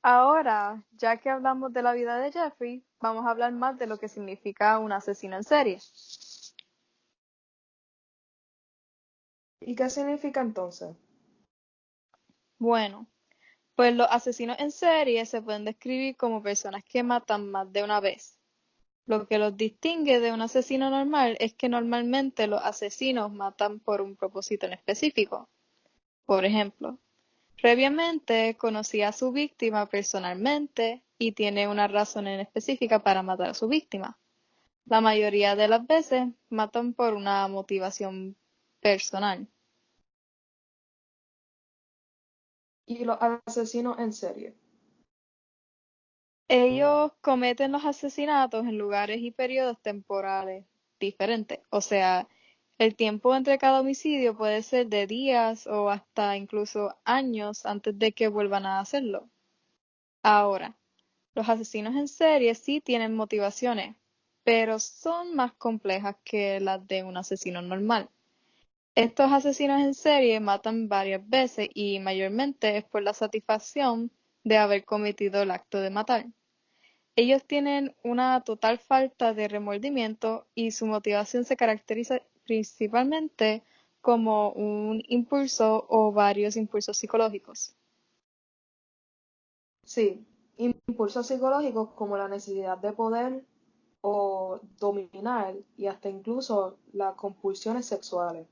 Ahora, ya que hablamos de la vida de Jeffrey, vamos a hablar más de lo que significa un asesino en serie. ¿Y qué significa entonces? Bueno, pues los asesinos en serie se pueden describir como personas que matan más de una vez. Lo que los distingue de un asesino normal es que normalmente los asesinos matan por un propósito en específico. Por ejemplo, previamente conocía a su víctima personalmente y tiene una razón en específica para matar a su víctima. La mayoría de las veces matan por una motivación personal. ¿Y los asesinos en serie? Ellos cometen los asesinatos en lugares y periodos temporales diferentes. O sea, el tiempo entre cada homicidio puede ser de días o hasta incluso años antes de que vuelvan a hacerlo. Ahora, los asesinos en serie sí tienen motivaciones, pero son más complejas que las de un asesino normal. Estos asesinos en serie matan varias veces y mayormente es por la satisfacción de haber cometido el acto de matar. Ellos tienen una total falta de remordimiento y su motivación se caracteriza principalmente como un impulso o varios impulsos psicológicos. Sí, impulsos psicológicos como la necesidad de poder o dominar y hasta incluso las compulsiones sexuales.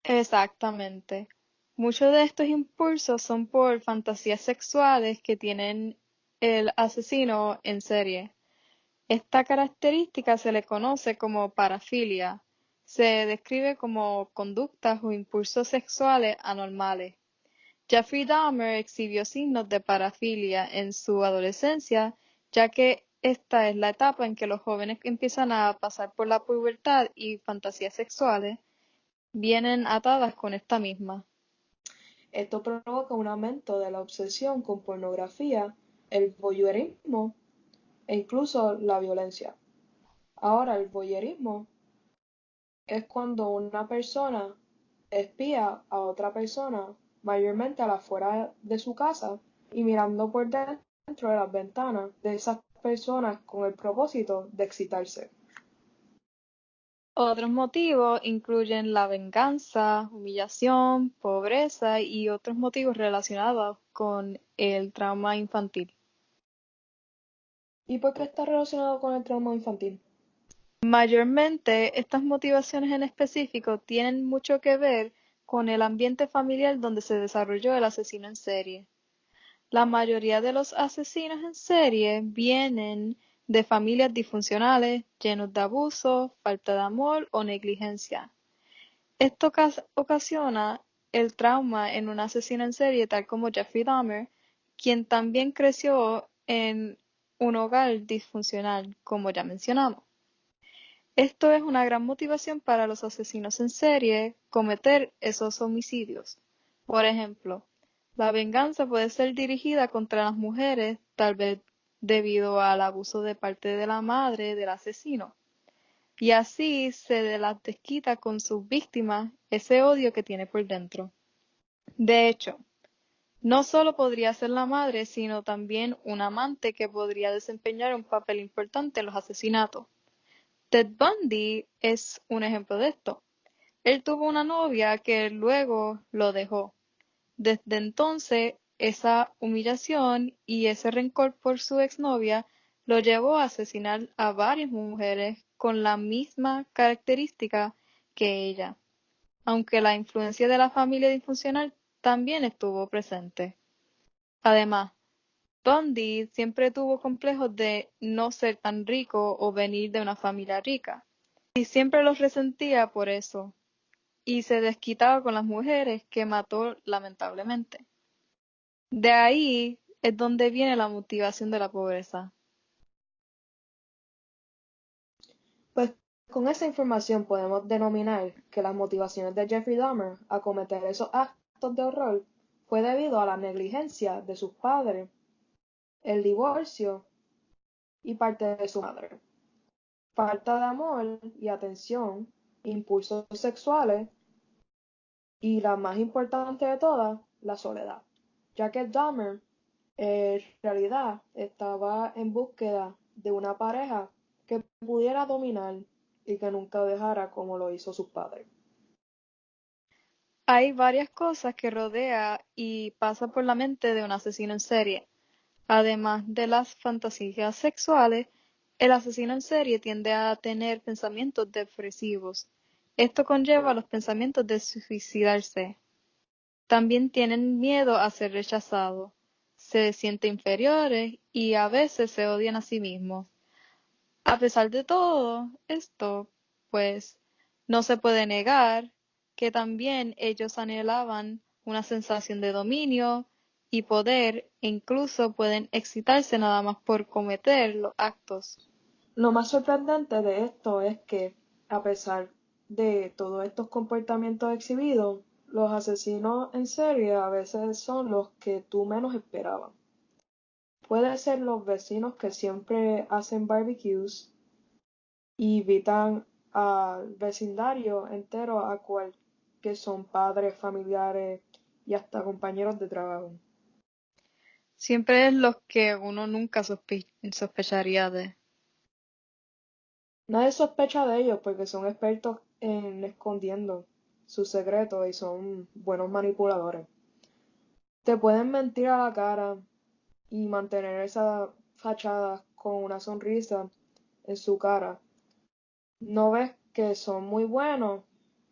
Exactamente. Muchos de estos impulsos son por fantasías sexuales que tienen el asesino en serie. Esta característica se le conoce como parafilia. Se describe como conductas o impulsos sexuales anormales. Jeffrey Dahmer exhibió signos de parafilia en su adolescencia, ya que esta es la etapa en que los jóvenes empiezan a pasar por la pubertad y fantasías sexuales vienen atadas con esta misma. Esto provoca un aumento de la obsesión con pornografía, el voyeurismo e incluso la violencia. Ahora, el voyeurismo es cuando una persona espía a otra persona, mayormente a la afuera de su casa, y mirando por dentro de las ventanas de esas personas con el propósito de excitarse. Otros motivos incluyen la venganza, humillación, pobreza y otros motivos relacionados con el trauma infantil. ¿Y por qué está relacionado con el trauma infantil? Mayormente, estas motivaciones en específico tienen mucho que ver con el ambiente familiar donde se desarrolló el asesino en serie. La mayoría de los asesinos en serie vienen de familias disfuncionales, llenos de abuso, falta de amor o negligencia. Esto ocasiona el trauma en un asesino en serie tal como Jeffrey Dahmer, quien también creció en un hogar disfuncional, como ya mencionamos. Esto es una gran motivación para los asesinos en serie cometer esos homicidios. Por ejemplo, la venganza puede ser dirigida contra las mujeres, tal vez debido al abuso de parte de la madre del asesino, y así se de las desquita con sus víctimas ese odio que tiene por dentro. De hecho, no solo podría ser la madre, sino también un amante que podría desempeñar un papel importante en los asesinatos. Ted Bundy es un ejemplo de esto. Él tuvo una novia que luego lo dejó. Desde entonces, esa humillación y ese rencor por su exnovia lo llevó a asesinar a varias mujeres con la misma característica que ella, aunque la influencia de la familia disfuncional también estuvo presente. Además, Bundy siempre tuvo complejos de no ser tan rico o venir de una familia rica, y siempre los resentía por eso, y se desquitaba con las mujeres que mató lamentablemente. De ahí es donde viene la motivación de la pobreza. Pues con esa información podemos denominar que las motivaciones de Jeffrey Dahmer a cometer esos actos de horror fue debido a la negligencia de sus padres, el divorcio y parte de su madre, falta de amor y atención, impulsos sexuales y la más importante de todas, la soledad, ya que Dahmer En realidad estaba en búsqueda de una pareja que pudiera dominar y que nunca dejara como lo hizo sus padres. Hay varias cosas que rodea y pasa por la mente de un asesino en serie. Además de las fantasías sexuales, el asesino en serie tiende a tener pensamientos depresivos. Esto conlleva los pensamientos de suicidarse. También tienen miedo a ser rechazados, se sienten inferiores y a veces se odian a sí mismos. A pesar de todo esto, pues no se puede negar que también ellos anhelaban una sensación de dominio y poder e incluso pueden excitarse nada más por cometer los actos. Lo más sorprendente de esto es que, a pesar de todos estos comportamientos exhibidos, los asesinos en serie a veces son los que tú menos esperabas. Puede ser los vecinos que siempre hacen barbecues y invitan al vecindario entero a cual que son padres, familiares y hasta compañeros de trabajo. Siempre es los que uno nunca sospecharía de. Nadie sospecha de ellos porque son expertos en escondiendo sus secretos y son buenos manipuladores. Te pueden mentir a la cara y mantener esa fachada con una sonrisa en su cara. No ves que son muy buenos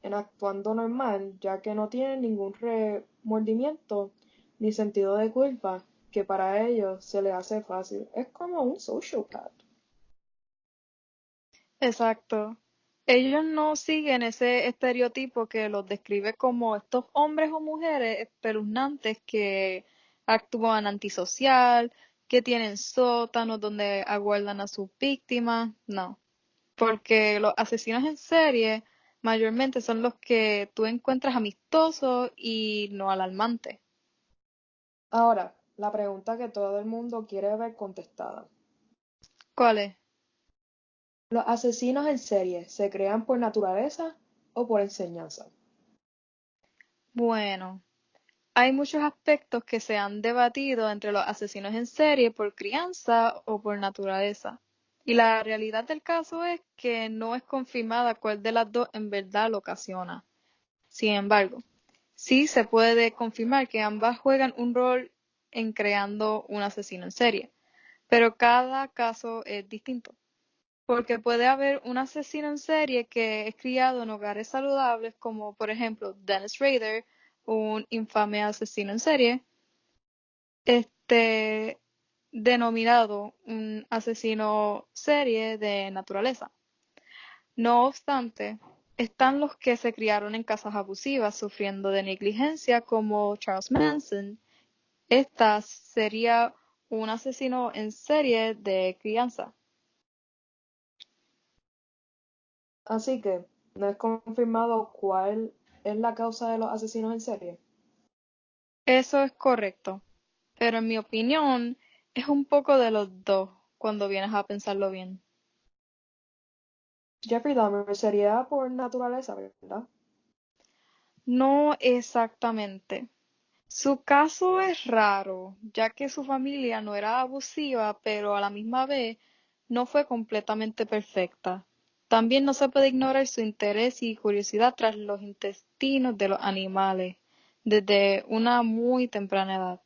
en actuando normal, ya que no tienen ningún remordimiento ni sentido de culpa, que para ellos se les hace fácil. Es como un sociopath. Exacto. Ellos no siguen ese estereotipo que los describe como estos hombres o mujeres espeluznantes que actúan antisocial, que tienen sótanos donde aguardan a sus víctimas. No, porque los asesinos en serie mayormente son los que tú encuentras amistosos y no alarmantes. Ahora, la pregunta que todo el mundo quiere ver contestada. ¿Cuál es? ¿Los asesinos en serie se crean por naturaleza o por enseñanza? Bueno. Hay muchos aspectos que se han debatido entre los asesinos en serie por crianza o por naturaleza. Y la realidad del caso es que no es confirmada cuál de las dos en verdad lo ocasiona. Sin embargo, sí se puede confirmar que ambas juegan un rol en creando un asesino en serie, pero cada caso es distinto. Porque puede haber un asesino en serie que es criado en hogares saludables, como por ejemplo Dennis Rader, un infame asesino en serie, este, denominado un asesino serie de naturaleza. No obstante, están los que se criaron en casas abusivas sufriendo de negligencia como Charles Manson. Esta sería un asesino en serie de crianza. Así que, no es confirmado cuál es la causa de los asesinos en serie. Eso es correcto, pero en mi opinión es un poco de los dos cuando vienes a pensarlo bien. Jeffrey Dahmer sería por naturaleza, ¿verdad? No exactamente. Su caso es raro, ya que su familia no era abusiva, pero a la misma vez no fue completamente perfecta. También no se puede ignorar su interés y curiosidad tras los intestinos de los animales desde una muy temprana edad.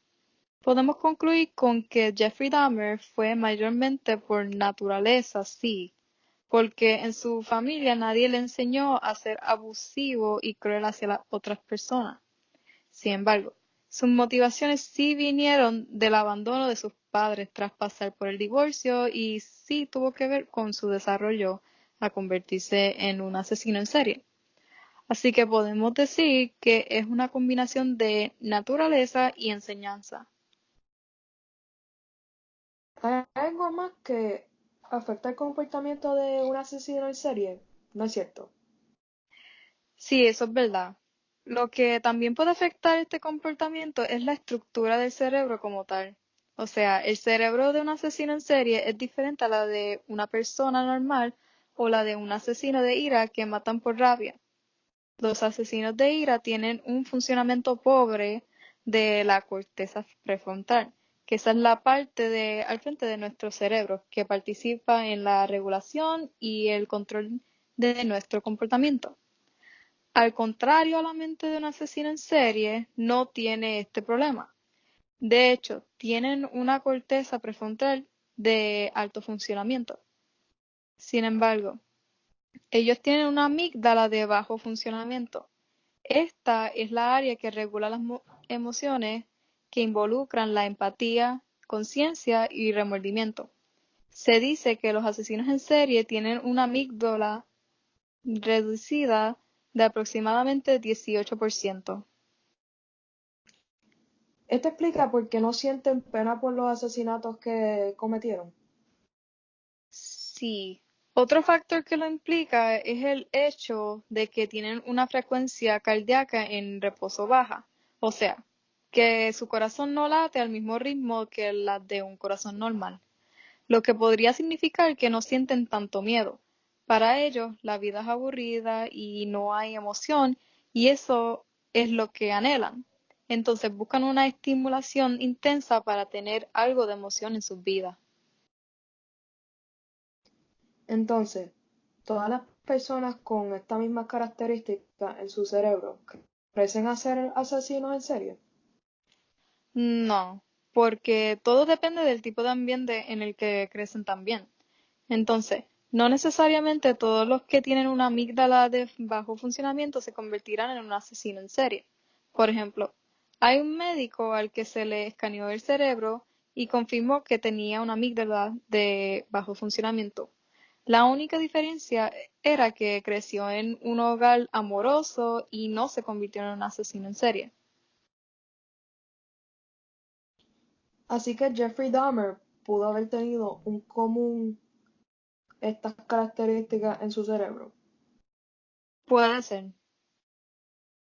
Podemos concluir con que Jeffrey Dahmer fue mayormente por naturaleza, sí, porque en su familia nadie le enseñó a ser abusivo y cruel hacia las otras personas. Sin embargo, sus motivaciones sí vinieron del abandono de sus padres tras pasar por el divorcio y sí tuvo que ver con su desarrollo a convertirse en un asesino en serie. Así que podemos decir que es una combinación de naturaleza y enseñanza. ¿Hay algo más que afecta el comportamiento de un asesino en serie? No es cierto. Sí, eso es verdad. Lo que también puede afectar este comportamiento es la estructura del cerebro como tal. O sea, el cerebro de un asesino en serie es diferente a la de una persona normal o la de un asesino de ira que matan por rabia. Los asesinos de ira tienen un funcionamiento pobre de la corteza prefrontal, que esa es la parte al frente de nuestro cerebro que participa en la regulación y el control de nuestro comportamiento. Al contrario a la mente de un asesino en serie, no tiene este problema. De hecho, tienen una corteza prefrontal de alto funcionamiento. Sin embargo, ellos tienen una amígdala de bajo funcionamiento. Esta es la área que regula las emociones que involucran la empatía, conciencia y remordimiento. Se dice que los asesinos en serie tienen una amígdala reducida de aproximadamente 18%. Esto explica por qué no sienten pena por los asesinatos que cometieron. Sí. Otro factor que lo implica es el hecho de que tienen una frecuencia cardíaca en reposo baja, o sea, que su corazón no late al mismo ritmo que la de un corazón normal, lo que podría significar que no sienten tanto miedo. Para ellos, la vida es aburrida y no hay emoción, y eso es lo que anhelan. Entonces buscan una estimulación intensa para tener algo de emoción en sus vidas. Entonces, todas las personas con estas mismas características en su cerebro crecen a ser asesinos en serie. No, porque todo depende del tipo de ambiente en el que crecen también. Entonces, no necesariamente todos los que tienen una amígdala de bajo funcionamiento se convertirán en un asesino en serie. Por ejemplo, hay un médico al que se le escaneó el cerebro y confirmó que tenía una amígdala de bajo funcionamiento. La única diferencia era que creció en un hogar amoroso y no se convirtió en un asesino en serie. Así que Jeffrey Dahmer pudo haber tenido un común estas características en su cerebro. Puede ser.